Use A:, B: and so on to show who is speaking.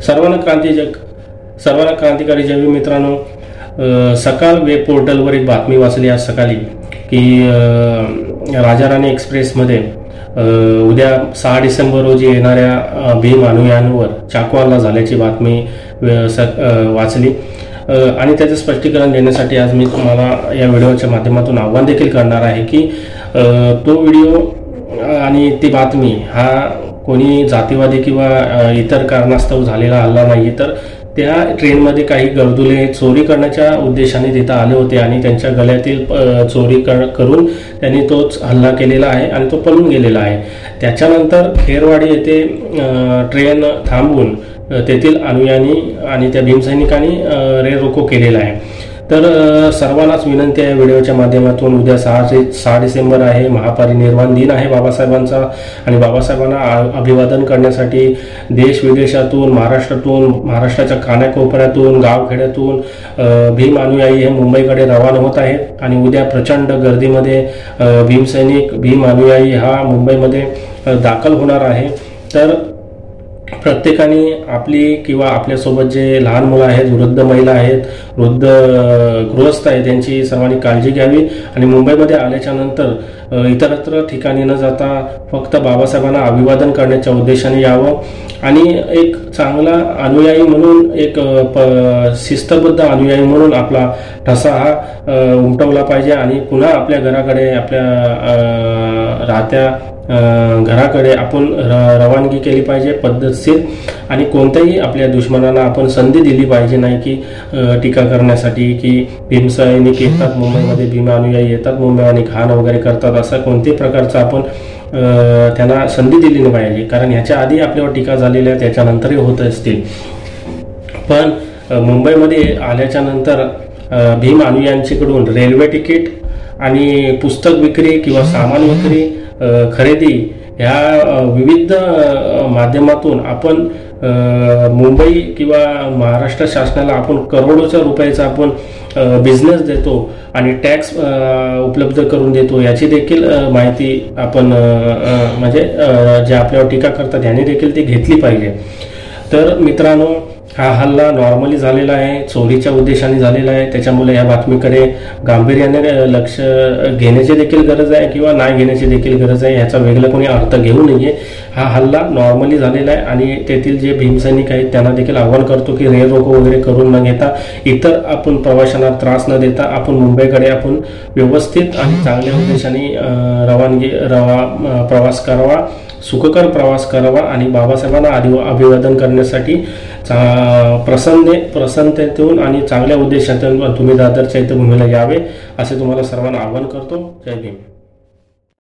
A: सर्वांना क्रांतिकारी जय भीम मित्रांनो। सकाळ वेब पोर्टलवर एक बातमी वाचली आज सकाळी की राजा राणी एक्सप्रेसमध्ये उद्या 6 डिसेंबर रोजी येणाऱ्या भीम अनुयायांवर चाकू हल्ला झाल्याची बातमी वाचली आणि त्याचे स्पष्टीकरण देण्यासाठी आज मी तुम्हाला या व्हिडिओच्या माध्यमातून आव्हान देखील करणार आहे की तो व्हिडिओ आणि ती बातमी हा कोणी जातीवादी किंवा इतर कारणास्तव झालेला हल्ला नाही, तर त्या ट्रेनमध्ये काही गरजुले चोरी करण्याच्या उद्देशाने तिथं आले होते आणि त्यांच्या गळ्यातील चोरी करून त्यांनी तोच हल्ला केलेला आहे आणि तो पळून गेलेला आहे। त्याच्यानंतर खेरवाडी येथे ट्रेन थांबवून तेथील अनुयायांनी आणि त्या भीमसैनिकांनी रेल-रोको केलेला आहे। तर सर्वांनाच विनंती आहे व्हिडिओच्या माध्यमातून, उद्या 6 डिसेंबर आहे, महापरिनिर्वाण दिन आहे बाबासाहेबांचा आणि बाबासाहेबांना अभिवादन करण्यासाठी देश विदेशातून महाराष्ट्राच्या कानाकोपऱ्यातून गावखेड्यातून भीम अनुयायी हे मुंबईकडे रवाना होत आहेत आणि उद्या प्रचंड गर्दीमध्ये भीम अनुयायी हा मुंबईमध्ये दाखल होणार आहे। तर प्रत्येकाने आपली किंवा आपल्यासोबत जे लहान मुलं आहेत, वृद्ध महिला आहेत, वृद्ध गृहस्थ आहेत, त्यांची सर्वांनी काळजी घ्यावी आणि मुंबईमध्ये आल्याच्या नंतर इतरत्र ठिकाणी न जाता फक्त बाबासाहेबांना अभिवादन करण्याच्या उद्देशाने यावं आणि एक चांगला अनुयायी म्हणून, एक शिस्तबद्ध अनुयायी म्हणून आपला ठसा हा उमटवला पाहिजे आणि पुन्हा आपल्या घराकडे, आपल्या राहत्या घराकडे आपण रवानगी केली पाहिजे पद्धतशीर आणि कोणत्याही आपल्या दुश्मनांना आपण संधी दिली पाहिजे नाही की टीका करण्यासाठी की भीमसैनिक येतात मुंबईमध्ये, भीम अनुयायी येतात मुंबई आणि घाण वगैरे करतात, असा कोणत्याही प्रकारचा आपण त्यांना संधी दिली नाही पाहिजे, कारण ह्याच्या आधी आपल्यावर टीका झालेल्या त्याच्यानंतरही होत असतील। पण मुंबईमध्ये आल्याच्या नंतर भीम अनुयायांच्याकडून रेल्वे तिकीट आणि पुस्तक विक्री किंवा सामान विक्री खरेदी ह्या विविध माध्यमातून आपण मुंबई किंवा महाराष्ट्र शासनाला आपण करोडोच्या रुपयाचा आपण बिझनेस देतो आणि टॅक्स उपलब्ध करून देतो, याची देखील माहिती आपण म्हणजे जे आपल्यावर टीका करतात यांनी देखील ती घेतली पाहिजे। तर मित्रांनो, हा हल्ला नॉर्मली झालेला आहे, चोरीच्या उद्देशाने झालेला आहे, त्याच्यामुळे या बातमीकडे गांभीर्याने लक्ष घेण्याची देखील गरज आहे किंवा नाही घेण्याची देखील गरज आहे, याचा वेगळा कोणी अर्थ घेऊ नये। हा हल्ला नॉर्मली झालेला आहे आणि तेथील जे भीमसैनिक आहेत त्यांना देखील आव्हान करतो की रेल रोको वगैरे करून न घेता, इतर आपण प्रवाशांना त्रास न देता आपण मुंबईकडे आपण व्यवस्थित आणि चांगल्या उद्देशाने प्रवास करावा, सुखकर प्रवास करावा आणि बाबासाहेबांना अभिवादन करण्यासाठी प्रसन्नतेतून आणि चांगल्या उद्देशातून तुम्ही दादरच्या इथं भूमीला यावे असे तुम्हाला सर्वांना आवाहन करतो। जय भीम।